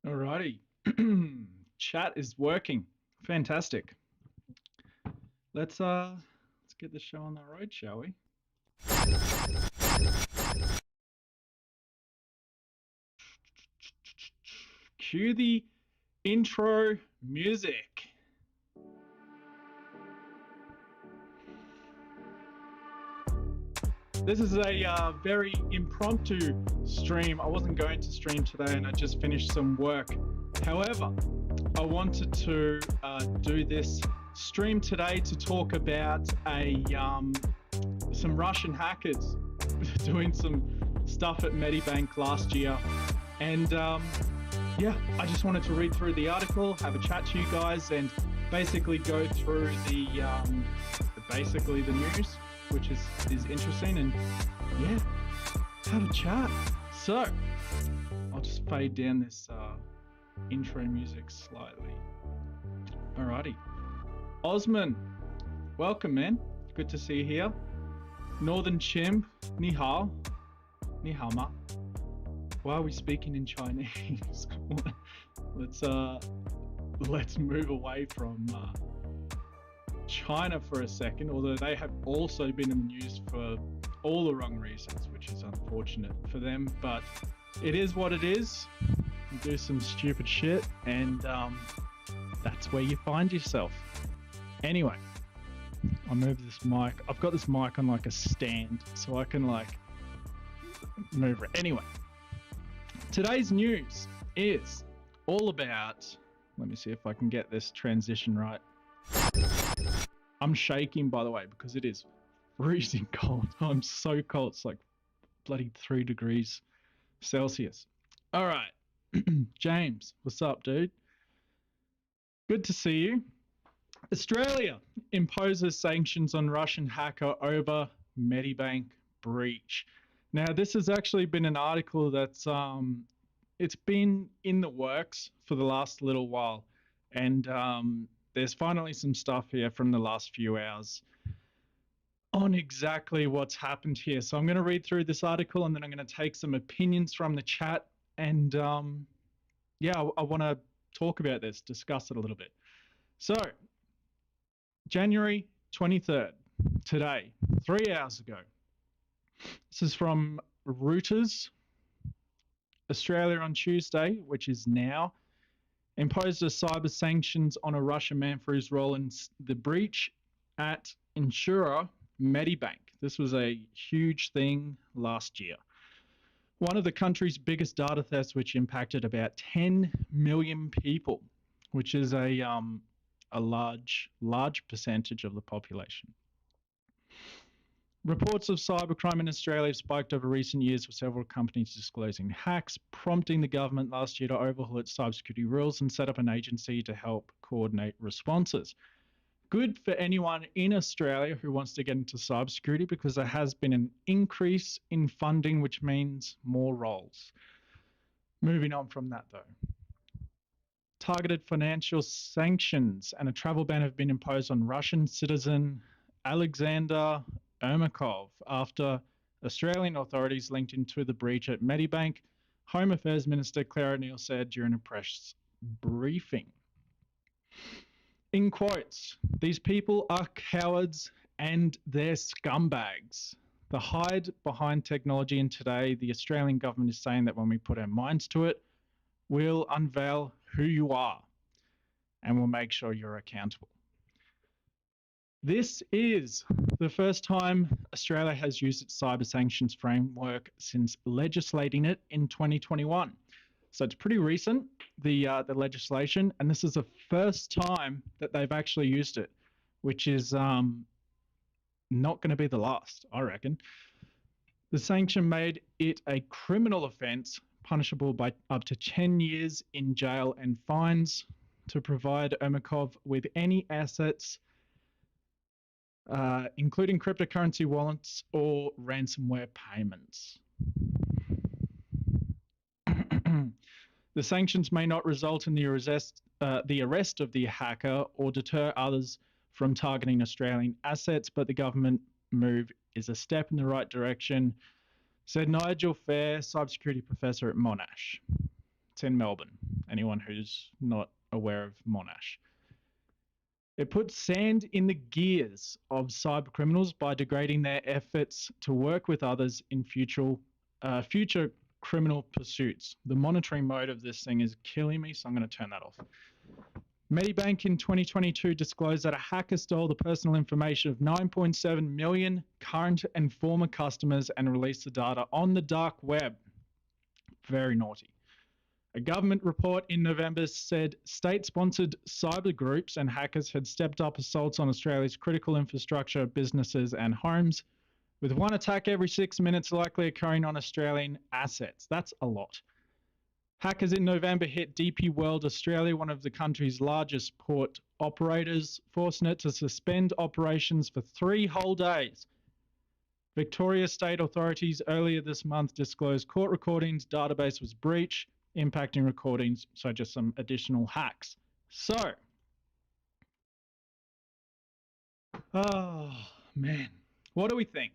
Alrighty. Chat is working. Fantastic. Let's get the show on the road, shall we? Cue the intro music. This is a very impromptu stream. I wasn't going to stream today and I just finished some work. However, I wanted to do this stream today to talk about some Russian hackers doing some stuff at Medibank last year. And yeah, I just wanted to read through the article, have a chat to you guys, and basically go through the news, which is interesting, and yeah, have a chat. So I'll just fade down this intro music slightly. Alrighty. Osman, welcome, man. Good to see you here. Northern Chimp, ni hao. Ni hao ma. Why are we speaking in Chinese? Let's move away from China for a second, although they have also been in the news for all the wrong reasons, which is unfortunate for them, but it is what it is. You do some stupid shit, and that's where you find yourself. Anyway, I'll move this mic. I've got this mic on like a stand, so I can like move it. Anyway, today's news is all about, let me see if I can get this transition right. I'm shaking, by the way, because it is freezing cold. I'm so cold. It's like bloody 3 degrees Celsius. All right. James, what's up, dude? Good to see you. Australia imposes sanctions on Russian hacker over Medibank breach. Now, this has actually been an article that's it's been in the works for the last little while, and there's finally some stuff here from the last few hours on exactly what's happened here. So I'm going to read through this article, and then I'm going to take some opinions from the chat, and yeah, I want to talk about this, discuss it a little bit. So January 23rd, today, 3 hours ago. This is from Reuters. Australia on Tuesday, which is now, imposed a cyber sanctions on a Russian man for his role in the breach at insurer Medibank. This was a huge thing last year. One of the country's biggest data thefts, which impacted about 10 million people, which is a large percentage of the population. Reports of cybercrime in Australia have spiked over recent years, with several companies disclosing hacks, prompting the government last year to overhaul its cybersecurity rules and set up an agency to help coordinate responses. Good for anyone in Australia who wants to get into cybersecurity, because there has been an increase in funding, which means more roles. Moving on from that, though. Targeted financial sanctions and a travel ban have been imposed on Russian citizen Alexander Ermakov after Australian authorities linked into the breach at Medibank, Home Affairs Minister Claire O'Neill said during a press briefing. In quotes, "These people are cowards and they're scumbags. They hide behind technology, and today the Australian government is saying that when we put our minds to it, we'll unveil who you are and we'll make sure you're accountable." This is the first time Australia has used its cyber sanctions framework since legislating it in 2021. So it's pretty recent, the legislation, and this is the first time that they've actually used it, which is not going to be the last, I reckon. The sanction made it a criminal offence, punishable by up to 10 years in jail and fines, to provide Ermakov with any assets, including cryptocurrency wallets or ransomware payments. The sanctions may not result in the arrest of the hacker or deter others from targeting Australian assets, but the government move is a step in the right direction, said Nigel Fair, cybersecurity professor at Monash. It's in Melbourne. Anyone who's not aware of Monash. It puts sand in the gears of cyber criminals by degrading their efforts to work with others in future criminal pursuits. The monitoring mode of this thing is killing me, so I'm going to turn that off. Medibank in 2022 disclosed that a hacker stole the personal information of 9.7 million current and former customers and released the data on the dark web. Very naughty. A government report in November said state-sponsored cyber groups and hackers had stepped up assaults on Australia's critical infrastructure, businesses and homes, with one attack every 6 minutes likely occurring on Australian assets. That's a lot. Hackers in November hit DP World Australia, one of the country's largest port operators, forcing it to suspend operations for 3 whole days. Victoria state authorities earlier this month disclosed court recordings database was breached, impacting recordings, so just some additional hacks. So, oh man, what do we think?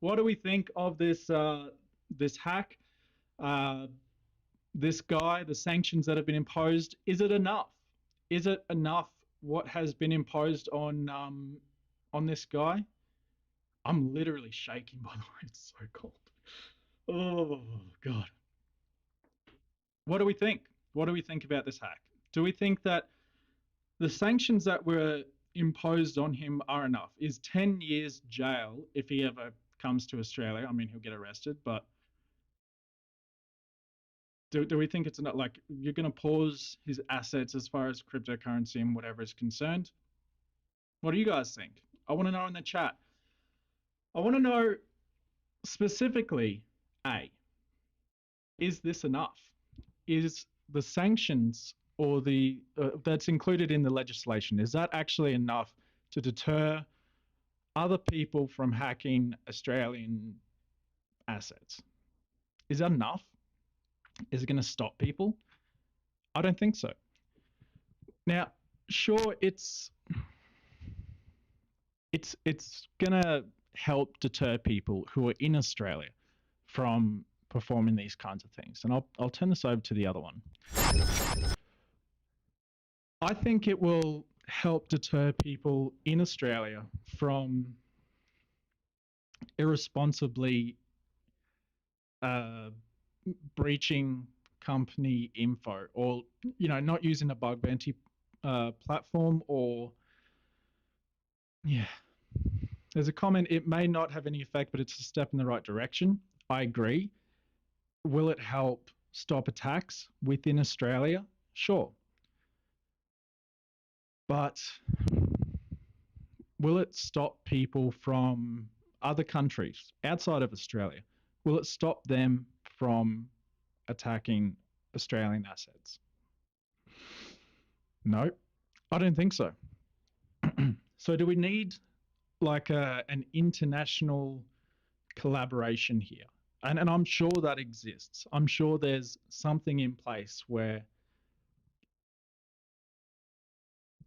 What do we think of this this hack? This guy, the sanctions that have been imposed, is it enough? Is it enough what has been imposed on this guy? I'm literally shaking, by the way, it's so cold. Oh God. What do we think? What do we think about this hack? Do we think that the sanctions that were imposed on him are enough? Is 10 years jail if he ever comes to Australia? I mean, he'll get arrested, but do we think it's enough? Like, you're going to pause his assets as far as cryptocurrency and whatever is concerned? What do you guys think? I want to know in the chat. I want to know specifically, A, is this enough? Is the sanctions or the that's included in the legislation, is that actually enough to deter other people from hacking Australian assets? Is that enough? Is it going to stop people? I don't think so. Now, sure, it's going to help deter people who are in Australia from performing these kinds of things. And I'll turn this over to the other one. I think it will help deter people in Australia from irresponsibly breaching company info, or not using a bug bounty platform, or there's a comment, it may not have any effect, but it's a step in the right direction. I agree. Will it help stop attacks within Australia? Sure. But will it stop people from other countries outside of Australia? Will it stop them from attacking Australian assets? No, I don't think so. So do we need like an international collaboration here? And I'm sure that exists. I'm sure there's something in place where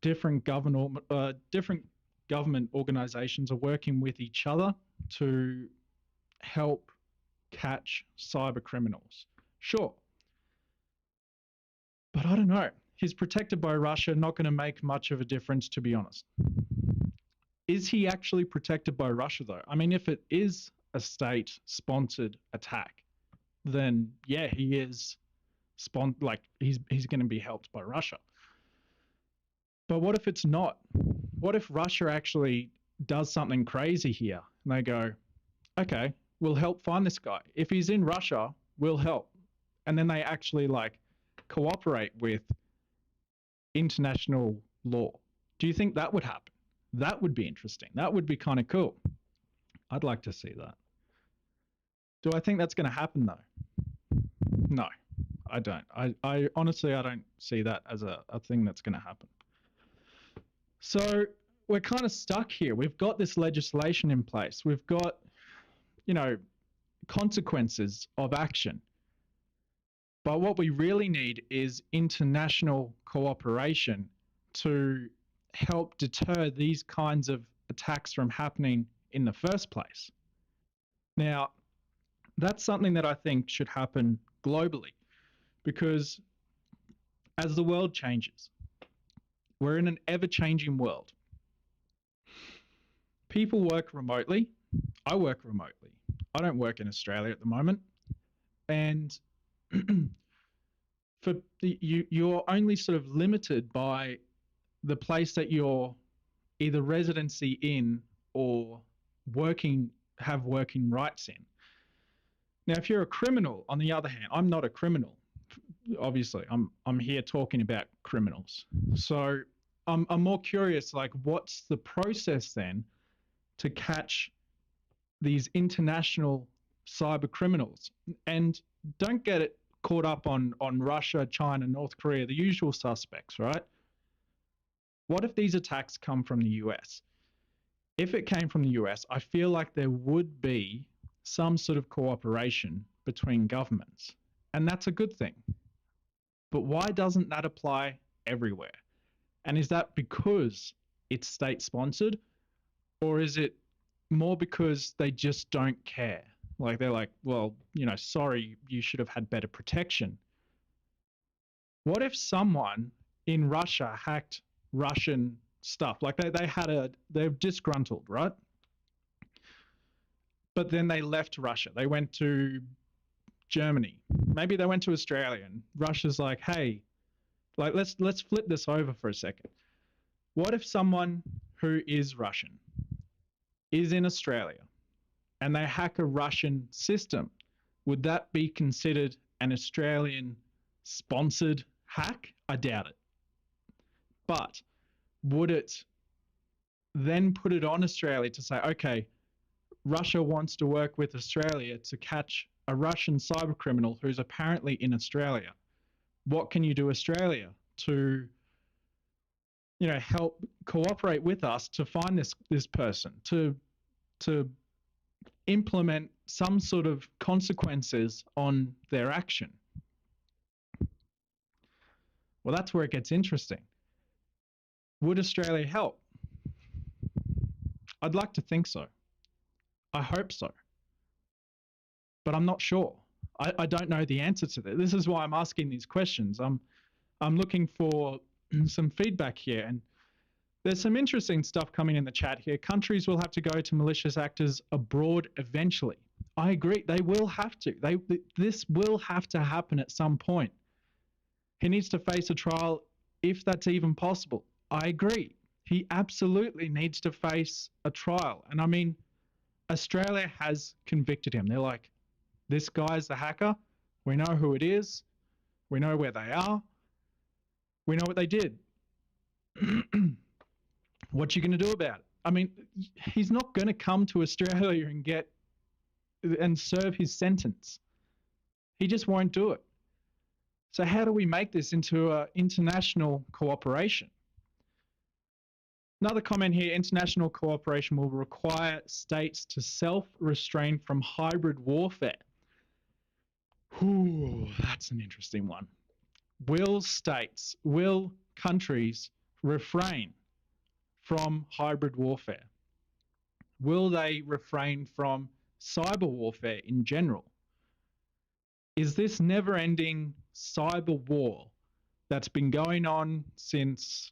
different government organizations are working with each other to help catch cyber criminals. Sure. But I don't know. He's protected by Russia, not going to make much of a difference, to be honest. Is he actually protected by Russia, though? I mean, if it is a state-sponsored attack, then yeah, he is he's going to be helped by Russia. But what if it's not? What if Russia actually does something crazy here and they go, okay, we'll help find this guy. If he's in Russia, we'll help. And then they actually cooperate with international law. Do you think that would happen? That would be interesting. That would be kind of cool. I'd like to see that. Do I think that's going to happen though? No, I don't. I honestly, I don't see that as a thing that's going to happen. So we're kind of stuck here. We've got this legislation in place. We've got, consequences of action. But what we really need is international cooperation to help deter these kinds of attacks from happening in the first place. Now, that's something that I think should happen globally, because as the world changes, we're in an ever-changing world. People work remotely. I work remotely. I don't work in Australia at the moment. And you're only sort of limited by the place that you're either residency in or have working rights in. Now, if you're a criminal, on the other hand, I'm not a criminal. Obviously, I'm here talking about criminals. So I'm more curious, like, what's the process then to catch these international cyber criminals? And don't get it caught up on Russia, China, North Korea, the usual suspects, right? What if these attacks come from the US? If it came from the US, I feel like there would be some sort of cooperation between governments. And that's a good thing. But why doesn't that apply everywhere? And is that because it's state sponsored? Or is it more because they just don't care? Like they're like, well, sorry, you should have had better protection. What if someone in Russia hacked Russian stuff? Like they're disgruntled, right? But then they left Russia. They went to Germany. Maybe they went to Australia, and Russia's like, hey, like let's flip this over for a second. What if someone who is Russian is in Australia and they hack a Russian system? Would that be considered an Australian sponsored hack? I doubt it. But would it then put it on Australia to say, okay, Russia wants to work with Australia to catch a Russian cyber criminal who's apparently in Australia? What can you do, Australia, to help cooperate with us to find this person, to implement some sort of consequences on their action? Well, that's where it gets interesting. Would Australia help? I'd like to think so. I hope so. But I'm not sure. I don't know the answer to that. This is why I'm asking these questions. I'm looking for some feedback here, and there's some interesting stuff coming in the chat here. Countries will have to go to malicious actors abroad eventually. I agree. They will have to. This will have to happen at some point. He needs to face a trial if that's even possible. I agree. He absolutely needs to face a trial. And I mean, Australia has convicted him. They're like, this guy's the hacker. We know who it is. We know where they are. We know what they did. What you going to do about it? I mean, he's not going to come to Australia and serve his sentence. He just won't do it. So how do we make this into an international cooperation? Another comment here, international cooperation will require states to self-restrain from hybrid warfare. Ooh, that's an interesting one. Will countries refrain from hybrid warfare? Will they refrain from cyber warfare in general? Is this never-ending cyber war that's been going on since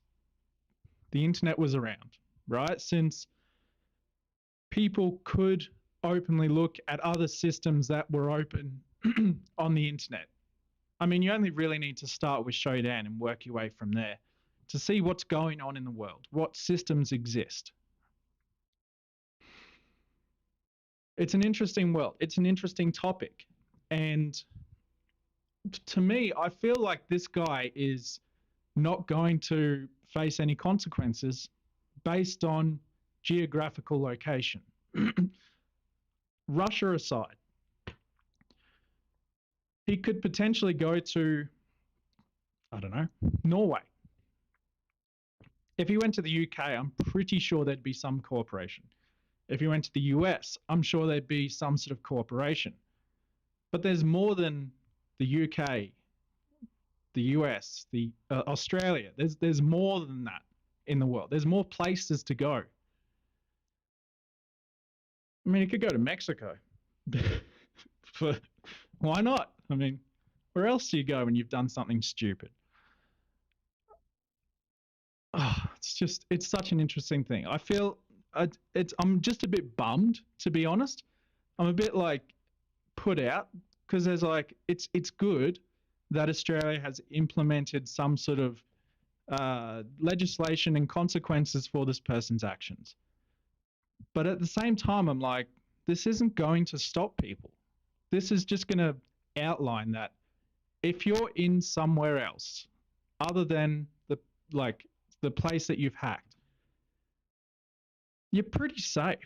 the internet was around, right? Since people could openly look at other systems that were open on the internet. I mean, you only really need to start with Shodan and work your way from there to see what's going on in the world, what systems exist. It's an interesting world. It's an interesting topic. And to me, I feel like this guy is not going to face any consequences based on geographical location. Russia aside, he could potentially go to, I don't know, Norway. If he went to the UK, I'm pretty sure there'd be some cooperation. If he went to the US, I'm sure there'd be some sort of cooperation. But there's more than the UK, the US, the Australia. There's more than that in the world. There's more places to go. I mean, he could go to Mexico. Why not? I mean, Where else do you go when you've done something stupid? It's such an interesting thing. I feel I'm just a bit bummed, to be honest. I'm a bit like put out because there's like it's good that Australia has implemented some sort of legislation and consequences for this person's actions. But at the same time, I'm like, this isn't going to stop people. This is just going to outline that if you're in somewhere else other than like the place that you've hacked, you're pretty safe.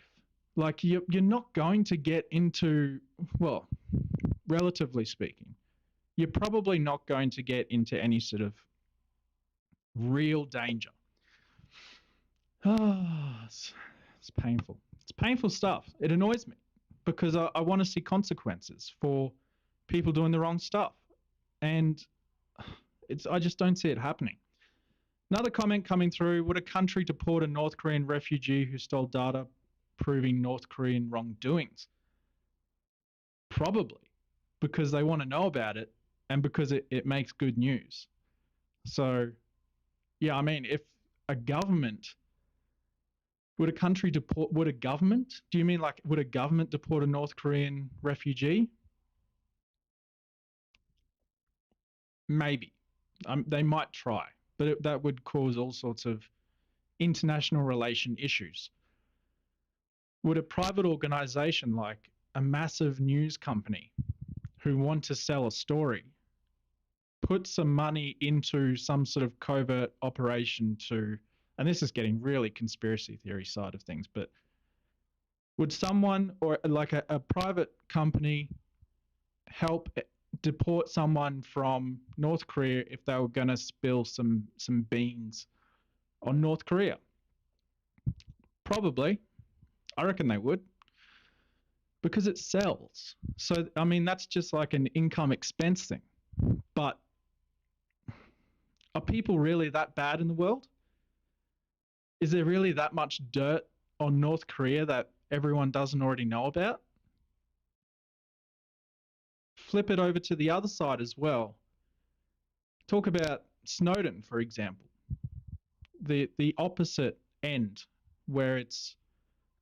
Like you're not going to get into, well, relatively speaking, you're probably not going to get into any sort of real danger. It's painful. It's painful stuff. It annoys me because I want to see consequences for people doing the wrong stuff. And I just don't see it happening. Another comment coming through: would a country deport a North Korean refugee who stole data proving North Korean wrongdoings? Probably, because they want to know about it and because it makes good news. So, yeah, I mean, if a government, would a country deport, would a government, do you mean like, would a government deport a North Korean refugee? Maybe. They might try, but that would cause all sorts of international relation issues. Would a private organization like a massive news company who want to sell a story put some money into some sort of covert operation to, and this is getting really conspiracy theory side of things, but would someone or like a private company help deport someone from North Korea if they were going to spill some beans on North Korea? Probably. I reckon they would, because it sells. So, I mean, that's just like an income expense thing. But are people really that bad in the world? Is there really that much dirt on North Korea that everyone doesn't already know about? Flip it over to the other side as well. Talk about Snowden, for example. The opposite end, where it's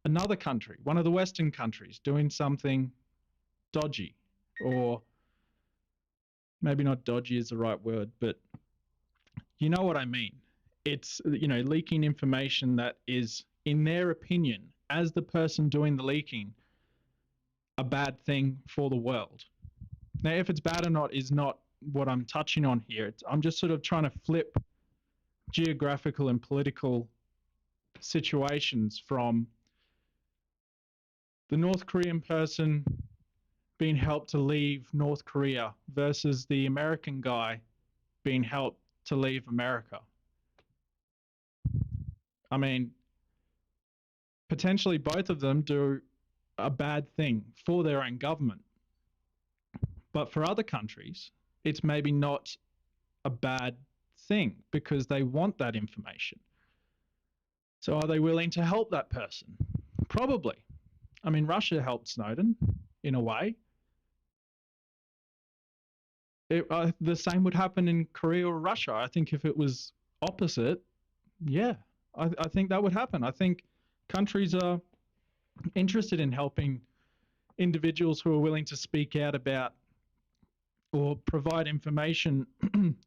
another country, one of the Western countries, doing something dodgy, or maybe not dodgy is the right word, but you know what I mean. It's, leaking information that is, in their opinion, as the person doing the leaking, a bad thing for the world. Now, if it's bad or not is not what I'm touching on here. I'm just sort of trying to flip geographical and political situations from the North Korean person being helped to leave North Korea versus the American guy being helped to leave America. I mean, potentially both of them do a bad thing for their own government. But for other countries, it's maybe not a bad thing because they want that information. So are they willing to help that person? Probably. I mean, Russia helped Snowden in a way. The same would happen in Korea or Russia. I think if it was opposite, yeah, I think that would happen. I think countries are interested in helping individuals who are willing to speak out about or provide information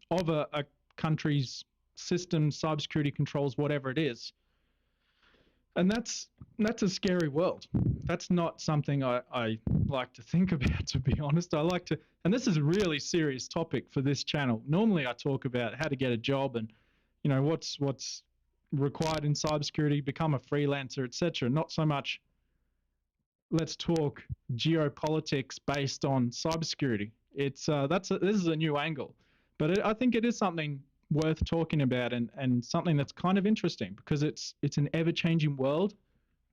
of a country's system, cybersecurity controls, whatever it is. And that's a scary world. That's not something I like to think about, to be honest. I like to, and this is a really serious topic for this channel. Normally I talk about how to get a job and, what's required in cybersecurity, become a freelancer, etc. Not so much let's talk geopolitics based on cybersecurity. It's this is a new angle, but I think it is something worth talking about and something that's kind of interesting because it's an ever-changing world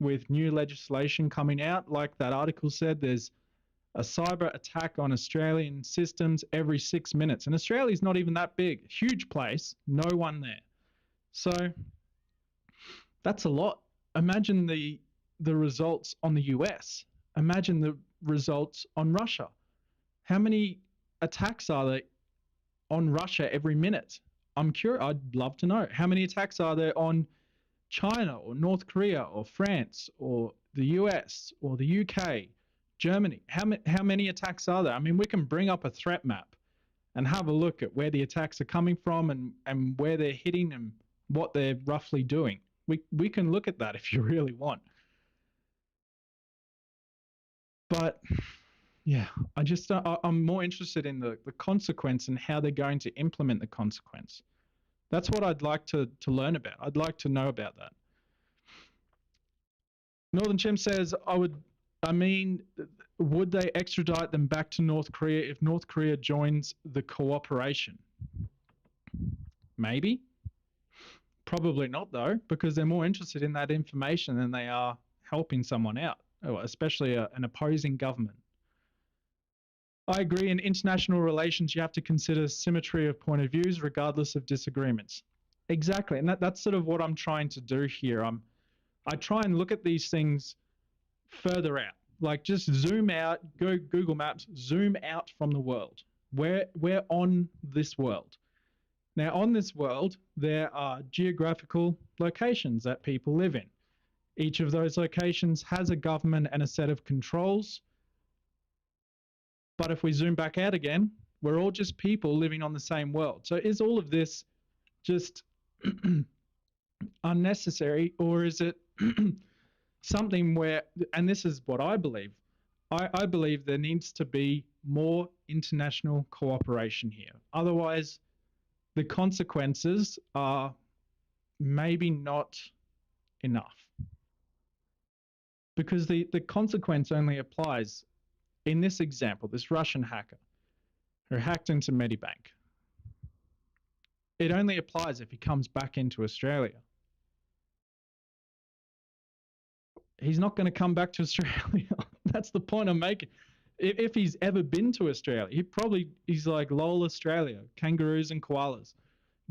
with new legislation coming out. Like that article said, there's a cyber attack on Australian systems every 6 minutes, and Australia's not even that big, huge place, no one there. So that's a lot. Imagine the results on the US. Imagine the results on Russia. How many attacks are there on Russia every minute? I'm curious. I'd love to know how many attacks are there on China or North Korea or France or the US or the UK, Germany. How many attacks are there? I mean, we can bring up a threat map and have a look at where the attacks are coming from and where they're hitting and what they're roughly doing. We can look at that if you really want. But yeah, I'm more interested in the consequence and how they're going to implement the consequence. That's what I'd like to learn about. I'd like to know about that. Northern Chim says, I mean, would they extradite them back to North Korea if North Korea joins the cooperation? Maybe. Probably not, though, because they're more interested in that information than they are helping someone out, especially an opposing government. I agree. In international relations, you have to consider symmetry of point of views, regardless of disagreements. Exactly, and that's sort of what I'm trying to do here. I try and look at these things further out, like just zoom out, go Google Maps, zoom out from the world. We're on this world. Now, on this world, there are geographical locations that people live in. Each of those locations has a government and a set of controls. But if we zoom back out again, we're all just people living on the same world. So is all of this just unnecessary, or is it something where, and this is what I believe, I believe there needs to be more international cooperation here. Otherwise, the consequences are maybe not enough. Because the consequence only applies in this example, this Russian hacker who hacked into Medibank. It only applies if he comes back into Australia. He's not going to come back to Australia. That's the point I'm making. If he's ever been to Australia, he's like, lol, Australia, kangaroos and koalas.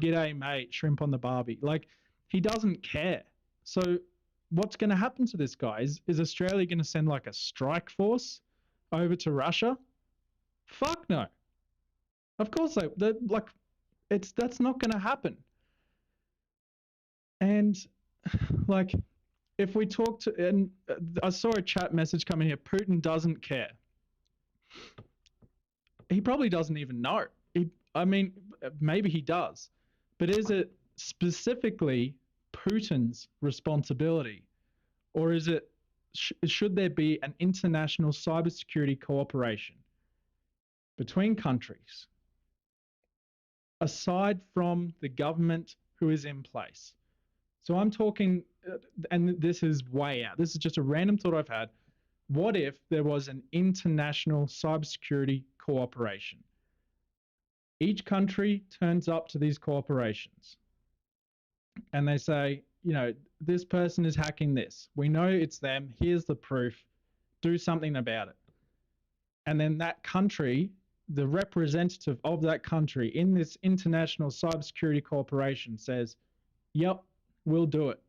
G'day, mate, shrimp on the barbie. Like, he doesn't care. So what's going to happen to this guy? Is Australia going to send like a strike force over to Russia? Fuck no. Of course that's not going to happen. And like, if we talk to, and I saw a chat message come in here, Putin doesn't care. He probably doesn't even know. I mean, maybe he does, but is it specifically Putin's responsibility, or is it should there be an international cybersecurity cooperation between countries aside from the government who is in place? So I'm talking, and this is way out. This is just a random thought I've had. What if there was an international cybersecurity cooperation? Each country turns up to these corporations and they say, this person is hacking this. We know it's them. Here's the proof. Do something about it. And then that country, the representative of that country in this international cybersecurity corporation says, yep, we'll do it.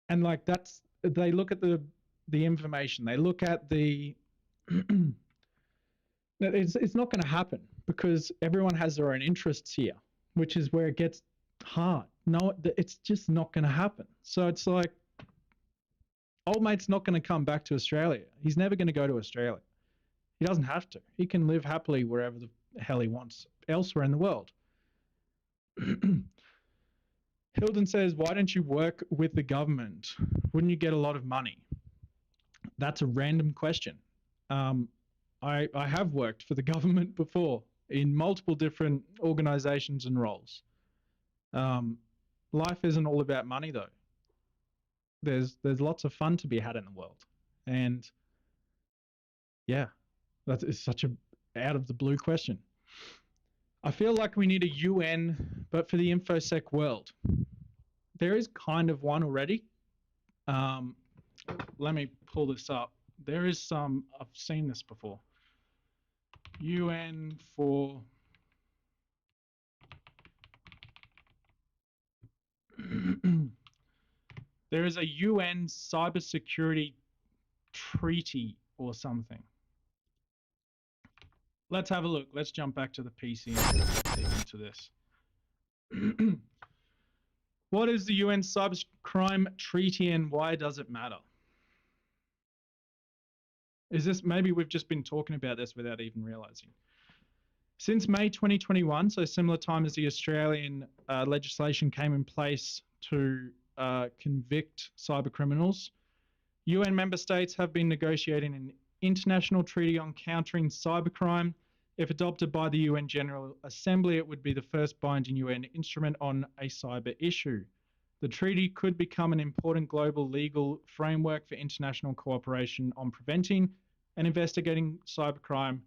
And like they look at the information, they look at the it's not going to happen because everyone has their own interests here, which is where it gets hard. No, it's just not going to happen. So it's like, old mate's not going to come back to Australia. He's never going to go to Australia. He doesn't have to. He can live happily wherever the hell he wants elsewhere in the world. Hilden says, why don't you work with the government? Wouldn't you get a lot of money? That's a random question. I have worked for the government before in multiple different organizations and roles. Life isn't all about money, though. There's lots of fun to be had in the world. And yeah, that is such a out of the blue question. I feel like we need a UN, but for the InfoSec world. There is kind of one already. Let me pull this up. There is some, I've seen this before. UN for there is a UN cybersecurity treaty or something. let's have a look. Let's jump back to the PC and dig into this. What is the UN Cybercrime Treaty and why does it matter? Is this, maybe we've just been talking about this without even realizing. Since May 2021, so similar time as the Australian legislation came in place to convict cyber criminals, UN member states have been negotiating an international treaty on countering cybercrime. If adopted by the UN General Assembly, it would be the first binding UN instrument on a cyber issue. The treaty could become an important global legal framework for international cooperation on preventing and investigating cybercrime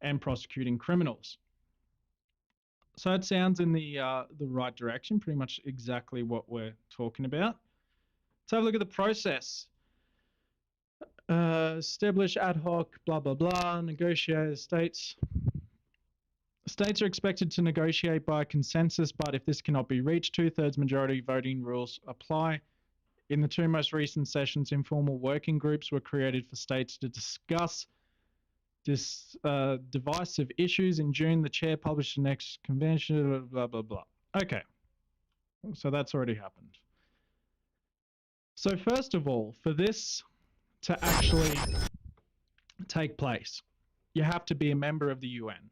and prosecuting criminals. So it sounds in the right direction, pretty much exactly what we're talking about. Let's have a look at the process. Establish ad hoc, blah, blah, blah, negotiate states. States are expected to negotiate by consensus, but if this cannot be reached, 2/3 majority voting rules apply. In the two most recent sessions, informal working groups were created for states to discuss divisive issues. In June, the chair published the next convention, blah, blah, blah. Okay, so that's already happened. So first of all, for this to actually take place, you have to be a member of the UN.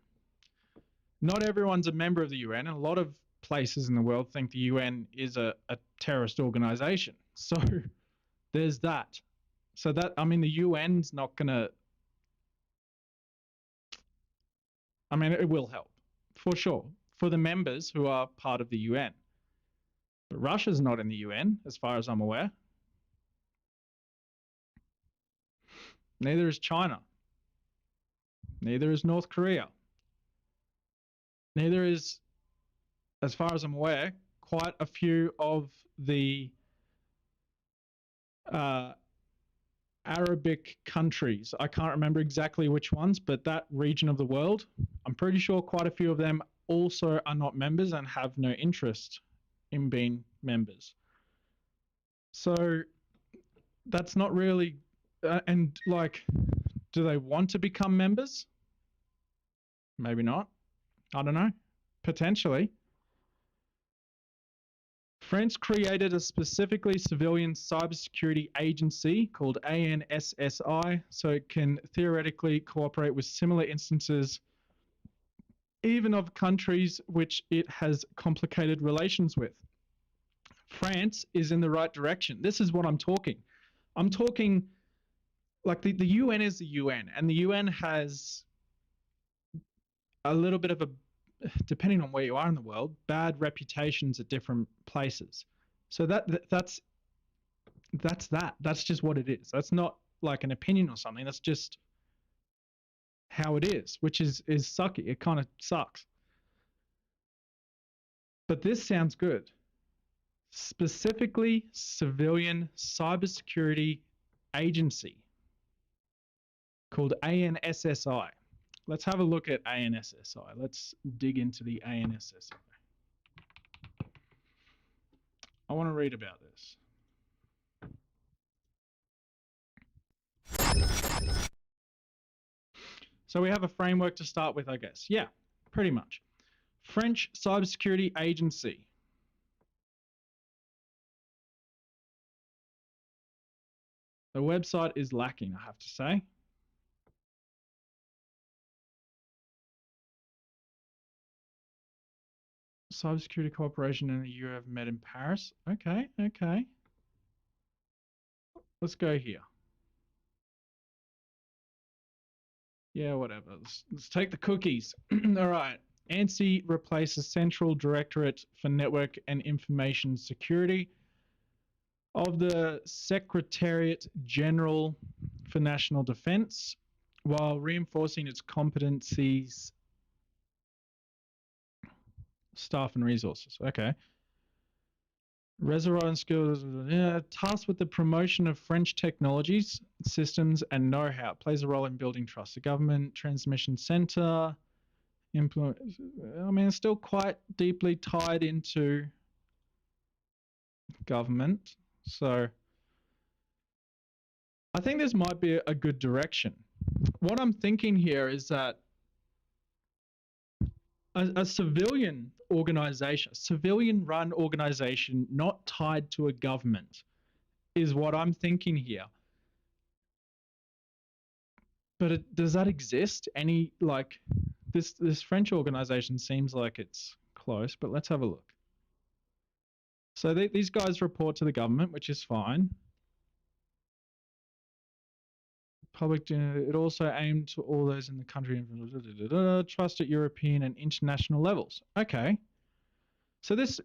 Not everyone's a member of the UN, and a lot of places in the world think the UN is a terrorist organization. So there's that. So that, I mean, the UN's not gonna, I mean, it will help, for sure, for the members who are part of the UN. But Russia's not in the UN, as far as I'm aware. Neither is China. Neither is North Korea. Neither is, as far as I'm aware, quite a few of the Arabic countries. I can't remember exactly which ones, but that region of the world, I'm pretty sure quite a few of them also are not members and have no interest in being members. So that's not really, and like, do they want to become members? Maybe not. I don't know. Potentially. France created a specifically civilian cybersecurity agency called ANSSI, so it can theoretically cooperate with similar instances, even of countries which it has complicated relations with. France is in the right direction. This is what I'm talking. I'm talking like the UN is the UN, and the UN has a little bit of a, depending on where you are in the world, bad reputations at different places. So that's just what it is. That's not like an opinion or something. That's just how it is, which is sucky. It kind of sucks. But this sounds good. Specifically, civilian cybersecurity agency called ANSSI. Let's have a look at ANSSI. Let's dig into the ANSSI. I want to read about this. So we have a framework to start with, I guess. Yeah, pretty much. French Cybersecurity Agency. The website is lacking, I have to say. Cybersecurity cooperation and the EU have met in Paris. Okay, okay. Let's go here. Yeah, whatever. Let's take the cookies. All right. ANSI replaces Central Directorate for Network and Information Security of the Secretariat General for National Defense, while reinforcing its competencies, staff and resources. Okay. Reservoir and skills, tasked with the promotion of French technologies, systems, and know-how. Plays a role in building trust. The government transmission center, I mean, it's still quite deeply tied into government. So I think this might be a good direction. What I'm thinking here is that a civilian organization, civilian run organization not tied to a government is what I'm thinking here. But does that exist? Any like this French organization seems like it's close, but let's have a look. So these guys report to the government, which is fine. Public, it also aimed to all those in the country trust at European and international levels. Okay, so this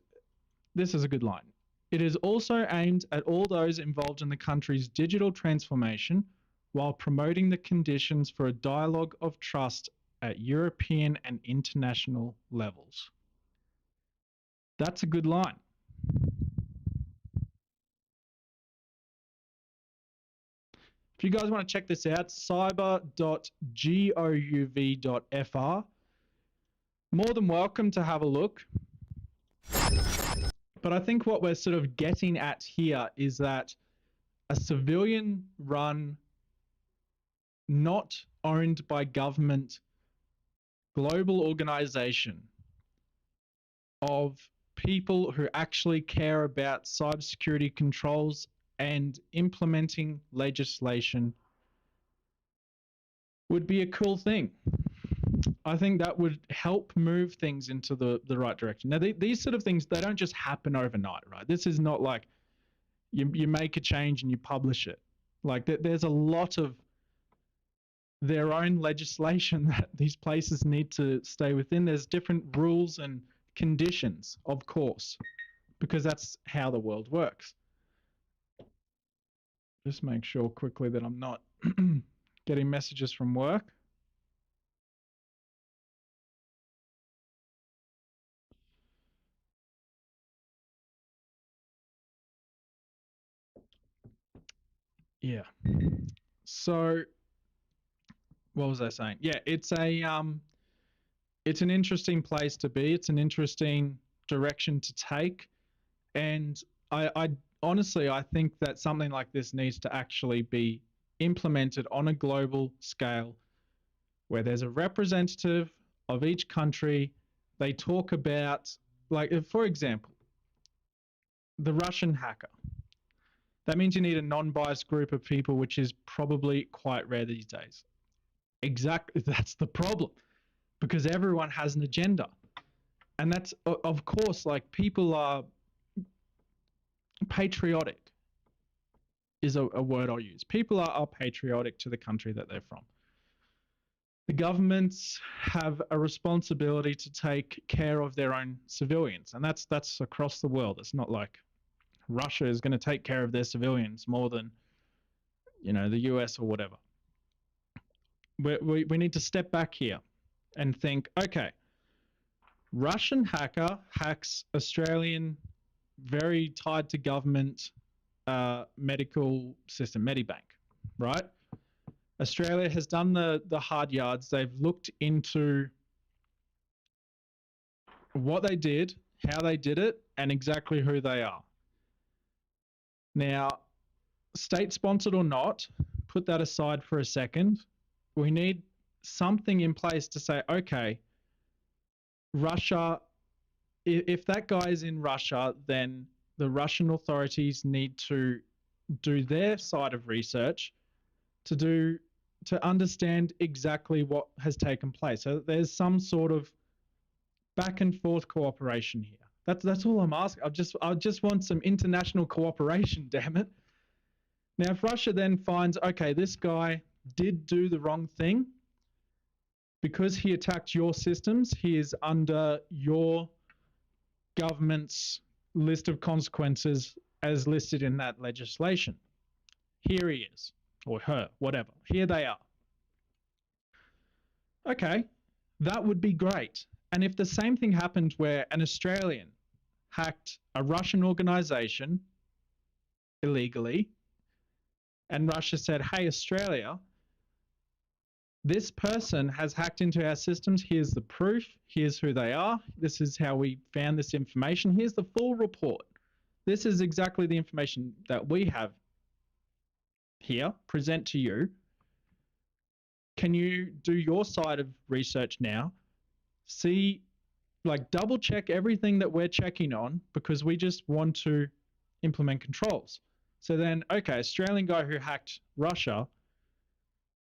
is a good line. It is also aimed at all those involved in the country's digital transformation while promoting the conditions for a dialogue of trust at European and international levels. That's a good line. If you guys want to check this out, cyber.gouv.fr, more than welcome to have a look. But I think what we're sort of getting at here is that a civilian run, not owned by government, global organization of people who actually care about cybersecurity controls and implementing legislation would be a cool thing. I think that would help move things into the right direction. Now, these sort of things, they don't just happen overnight, right? This is not like you make a change and you publish it. Like there's a lot of their own legislation that these places need to stay within. There's different rules and conditions, of course, because that's how the world works. Just make sure quickly that I'm not getting messages from work. Yeah. So what was I saying? Yeah, it's an interesting place to be. It's an interesting direction to take. And I honestly, I think that something like this needs to actually be implemented on a global scale where there's a representative of each country. They talk about, like, for example, the Russian hacker. That means you need a non-biased group of people, which is probably quite rare these days. Exactly, that's the problem, because everyone has an agenda. And that's, of course, like, people are patriotic is a word I'll use. People are patriotic to the country that they're from. The governments have a responsibility to take care of their own civilians, and that's across the world. It's not like Russia is going to take care of their civilians more than, the US or whatever. We need to step back here and think, okay, Russian hacker hacks Australian, very tied to government medical system, Medibank, right? Australia has done the hard yards. They've looked into what they did, how they did it, and exactly who they are. Now, state-sponsored or not, put that aside for a second. We need something in place to say, okay, Russia, if that guy is in Russia, then the Russian authorities need to do their side of research to understand exactly what has taken place. So there's some sort of back and forth cooperation here. That's all I'm asking. I just want some international cooperation, damn it. Now, if Russia then finds, okay, this guy did do the wrong thing, because he attacked your systems, he is under your government's list of consequences as listed in that legislation. Here he is, or her, whatever. Here they are. Okay, that would be great. And if the same thing happened where an Australian hacked a Russian organization illegally, and Russia said, hey, Australia, this person has hacked into our systems. Here's the proof. Here's who they are. This is how we found this information. Here's the full report. This is exactly the information that we have here, present to you. Can you do your side of research now? See Like, double check everything that we're checking on, because we just want to implement controls. So then, okay, Australian guy who hacked Russia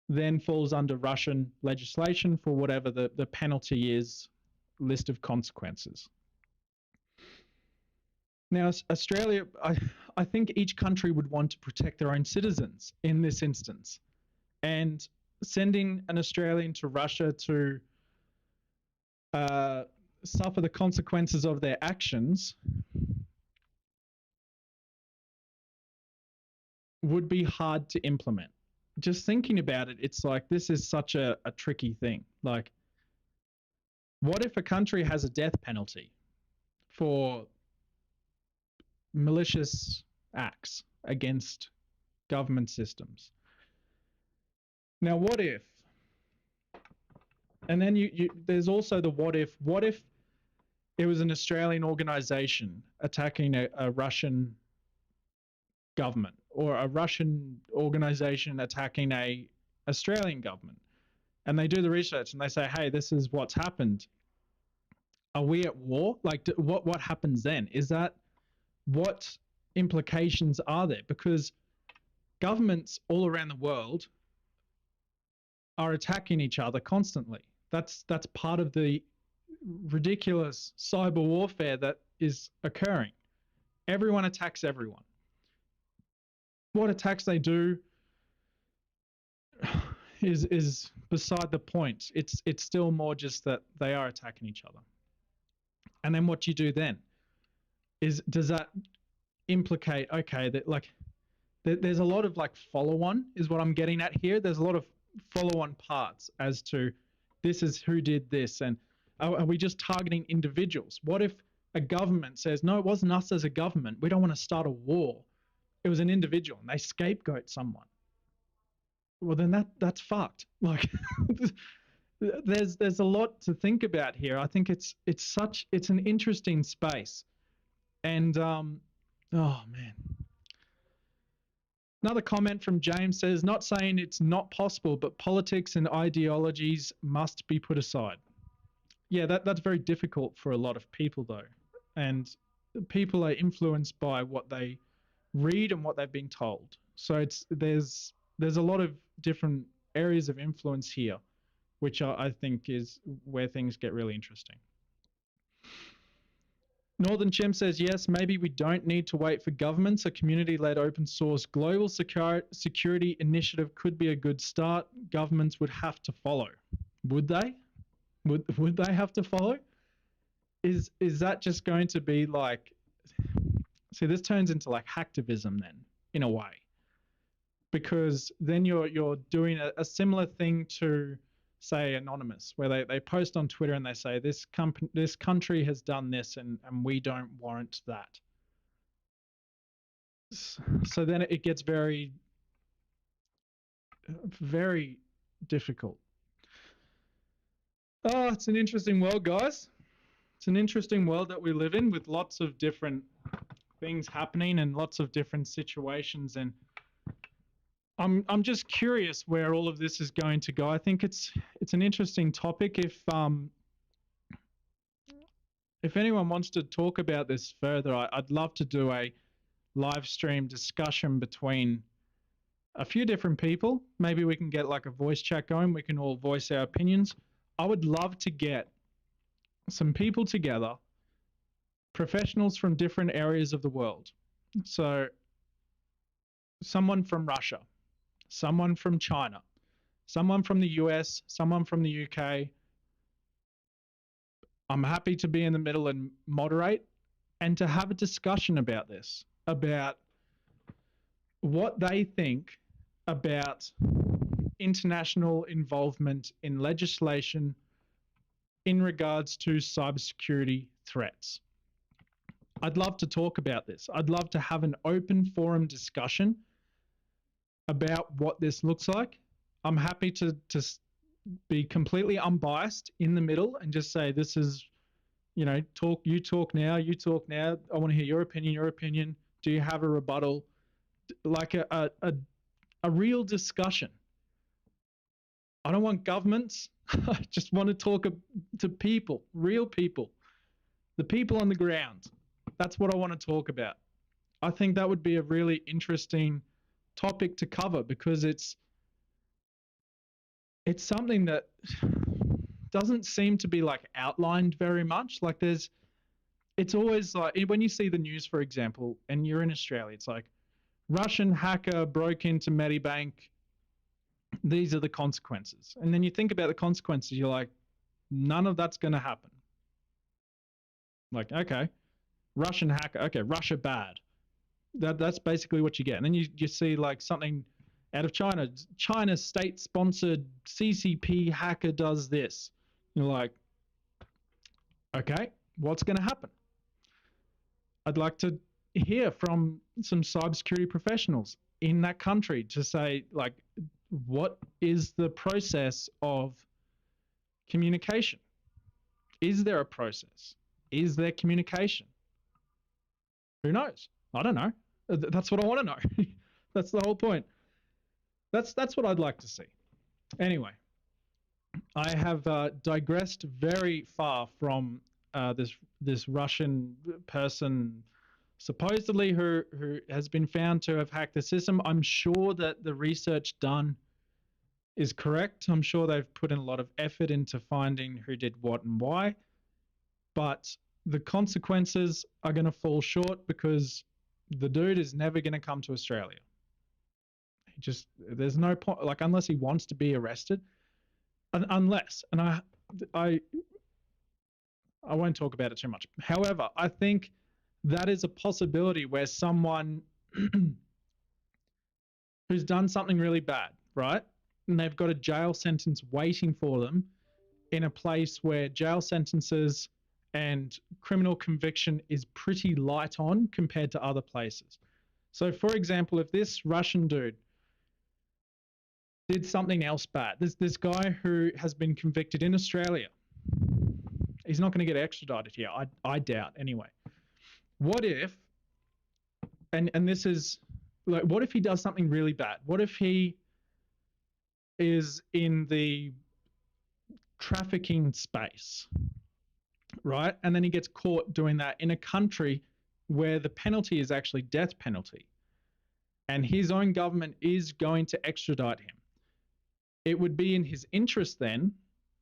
then falls under Russian legislation for whatever the penalty is, list of consequences. Now, Australia, I think each country would want to protect their own citizens in this instance. And sending an Australian to Russia to suffer the consequences of their actions would be hard to implement. Just thinking about it, it's like, this is such a tricky thing. Like, what if a country has a death penalty for malicious acts against government systems? Now, what if? And then there's also the what if. What if it was an Australian organization attacking a Russian government, or a Russian organization attacking a Australian government? And they do the research and they say, hey, this is what's happened. Are we at war? Like, what happens then? Is that, what implications are there? Because governments all around the world are attacking each other constantly. That's part of the ridiculous cyber warfare that is occurring. Everyone attacks everyone. What attacks they do is beside the point. It's still more just that they are attacking each other. And then what do you do then? Does that implicate, okay, that like there's a lot of like follow-on is what I'm getting at here. There's a lot of follow-on parts as to, this is who did this, and are we just targeting individuals? What if a government says, no, it wasn't us as a government, we don't want to start a war, it was an individual, and they scapegoat someone? Well, then that's fucked. Like, there's a lot to think about here. I think it's an interesting space. And oh man. Another comment from James says, not saying it's not possible, but politics and ideologies must be put aside. Yeah, that's very difficult for a lot of people though. And people are influenced by what they read and what they've been told. So there's a lot of different areas of influence here, which I think is where things get really interesting. Northern Chimp says, yes, maybe we don't need to wait for governments. A community-led open source global security initiative could be a good start. Governments would have to follow. Would they? Would they have to follow? Is that just going to be like, see, this turns into like hacktivism then, in a way. Because then you're doing a similar thing to, say, Anonymous, where they post on Twitter and they say, this country has done this and we don't warrant that. So then it gets very, very difficult. Oh, it's an interesting world, guys. It's an interesting world that we live in, with lots of different things happening and lots of different situations. And I'm just curious where all of this is going to go. I think it's an interesting topic. If anyone wants to talk about this further, I'd love to do a live stream discussion between a few different people. Maybe we can get like a voice chat going. We can all voice our opinions. I would love to get some people together, professionals from different areas of the world. So someone from Russia, someone from China, someone from the US, someone from the UK. I'm happy to be in the middle and moderate, and to have a discussion about this, about what they think about international involvement in legislation in regards to cybersecurity threats. I'd love to talk about this. I'd love to have an open forum discussion about what this looks like. I'm happy to be completely unbiased in the middle and just say, this is, you talk now, I want to hear your opinion. Do you have a rebuttal? Like a real discussion. I don't want governments. I just want to talk to people, real people, the people on the ground. That's what I want to talk about. I think that would be a really interesting topic to cover because it's something that doesn't seem to be like outlined very much. Like it's always like when you see the news, for example, and you're in Australia, it's like Russian hacker broke into Medibank. These are the consequences. And then you think about the consequences, you're like, none of that's going to happen. Like, okay, Russian hacker, okay, Russia bad. That's basically what you get. And then you see like something out of China. China's state-sponsored CCP hacker does this. You're like, okay, what's going to happen? I'd like to hear from some cybersecurity professionals in that country to say, like, what is the process of communication? Is there a process? Is there communication? Who knows? I don't know. That's what I want to know. That's the whole point. That's what I'd like to see. Anyway, I have digressed very far from this Russian person supposedly who has been found to have hacked the system. I'm sure that the research done is correct. I'm sure they've put in a lot of effort into finding who did what and why, but the consequences are going to fall short because the dude is never going to come to Australia. There's no point, like, unless he wants to be arrested, unless, and I won't talk about it too much. However, I think that is a possibility where someone who's done something really bad, right? And they've got a jail sentence waiting for them in a place where jail sentences and criminal conviction is pretty light on compared to other places. So, for example, if this Russian dude did something else bad, this guy who has been convicted in Australia, he's not going to get extradited here. I doubt anyway. What if, and this is like, what if he does something really bad? What if he is in the trafficking space, right? And then he gets caught doing that in a country where the penalty is actually death penalty, and his own government is going to extradite him. It would be in his interest then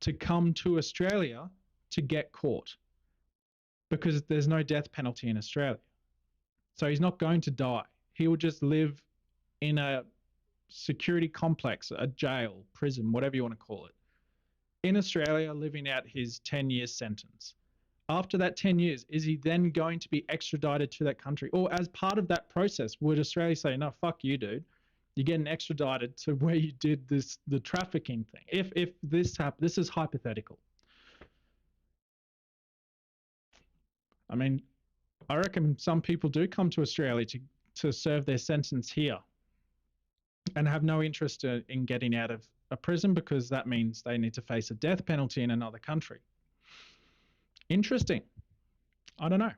to come to Australia to get caught because there's no death penalty in Australia. So he's not going to die. He will just live in a security complex, a jail, prison, whatever you want to call it, in Australia, living out his 10-year sentence. After that 10 years, is he then going to be extradited to that country? Or as part of that process, would Australia say, no, fuck you, dude. You're getting extradited to where you did the trafficking thing. If this happened, this is hypothetical. I mean, I reckon some people do come to Australia to serve their sentence here and have no interest in getting out of a prison because that means they need to face a death penalty in another country. Interesting. I don't know.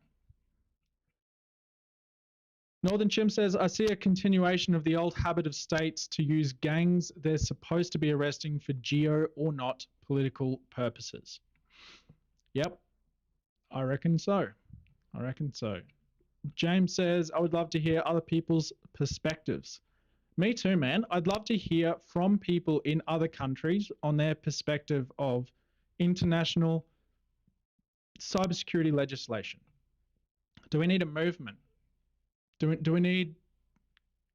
Northern Chim says, I see a continuation of the old habit of states to use gangs they're supposed to be arresting for geo or not political purposes. Yep, I reckon so. James says, I would love to hear other people's perspectives. Me too, man. I'd love to hear from people in other countries on their perspective of international cybersecurity legislation. Do we need a movement? Do we need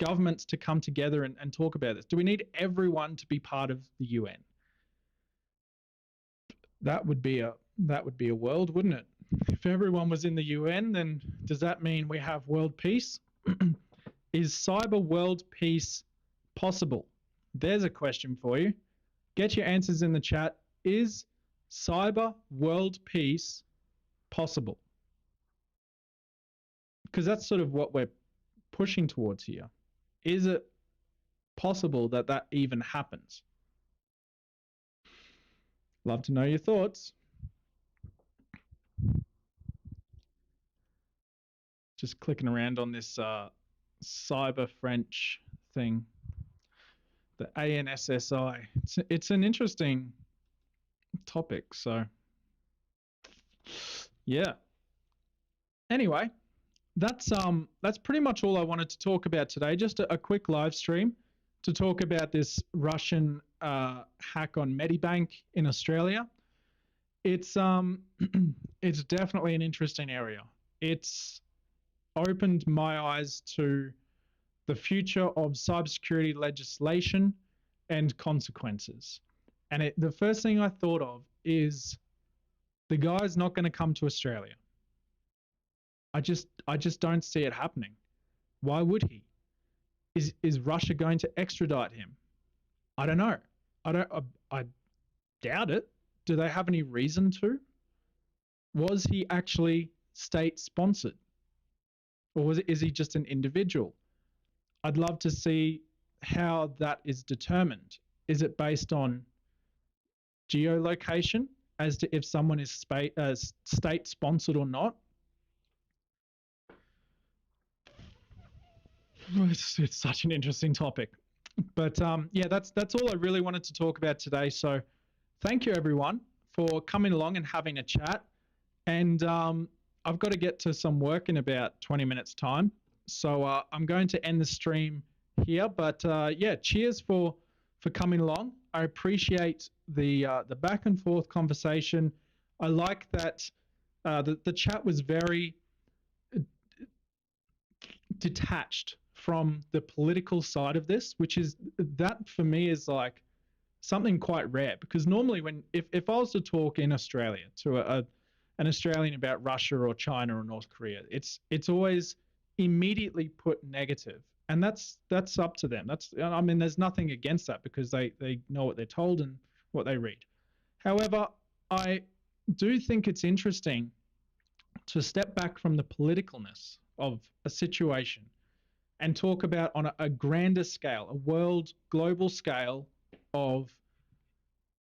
governments to come together and talk about this? Do we need everyone to be part of the UN? That would be a world, wouldn't it? If everyone was in the UN, then does that mean we have world peace? Is cyber world peace possible? There's a question for you. Get your answers in the chat. Is cyber world peace possible? Because that's sort of what we're pushing towards here. Is it possible that that even happens? Love to know your thoughts. Just clicking around on this cyber French thing, the ANSSI. It's an interesting topic. So, yeah. Anyway, that's pretty much all I wanted to talk about today. Just a quick live stream to talk about this Russian hack on Medibank in Australia. It's it's definitely an interesting area. It's opened my eyes to the future of cybersecurity legislation and consequences. And the first thing I thought of is the guy's not going to come to Australia. I just don't see it happening. Why would he? Is Russia going to extradite him? I don't know. I doubt it. Do they have any reason to? Was he actually state sponsored? Or is he just an individual? I'd love to see how that is determined. Is it based on geolocation as to if someone is state sponsored or not? It's such an interesting topic. But yeah, that's all I really wanted to talk about today. So thank you everyone for coming along and having a chat. And I've got to get to some work in about 20 minutes time. So I'm going to end the stream here. But yeah, cheers for coming along. I appreciate the back and forth conversation. I like that the chat was very detached from the political side of this, which is that for me is like something quite rare, because normally if I was to talk in Australia to an Australian about Russia or China or North Korea, it's always immediately put negative, and that's up to them. I mean, there's nothing against that because they know what they're told and what they read. However, I do think it's interesting to step back from the politicalness of a situation and talk about on a grander scale, a world, global scale of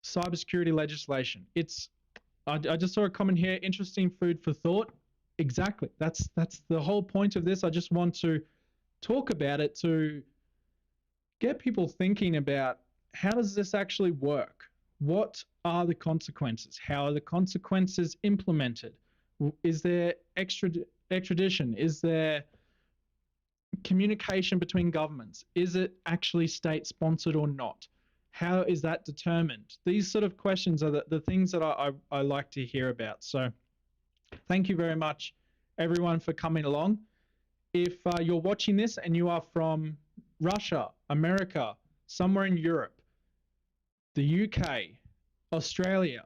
cybersecurity legislation. I just saw a comment here, interesting food for thought. Exactly. That's the whole point of this. I just want to talk about it to get people thinking about how does this actually work? What are the consequences? How are the consequences implemented? Is there extradition? Is there communication between governments? Is it actually state sponsored or not? How is that determined? These sort of questions are the things that I like to hear about. So thank you very much, everyone, for coming along. If you're watching this and you are from Russia, America, somewhere in Europe, the UK, Australia,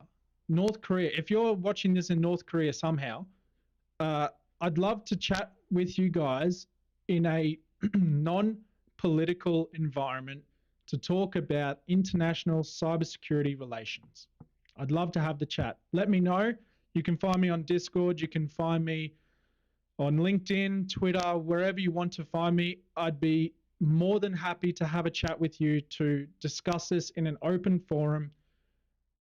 North Korea, if you're watching this in North Korea somehow, I'd love to chat with you guys in a non-political environment to talk about international cybersecurity relations. I'd love to have the chat. Let me know. You can find me on Discord. You can find me on LinkedIn, Twitter, wherever you want to find me. I'd be more than happy to have a chat with you to discuss this in an open forum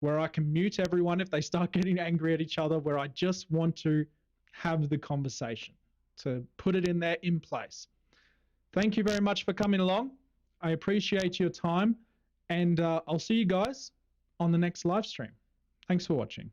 where I can mute everyone if they start getting angry at each other, where I just want to have the conversation, to put it in there in place. Thank you very much for coming along. I appreciate your time, and I'll see you guys on the next live stream. Thanks for watching.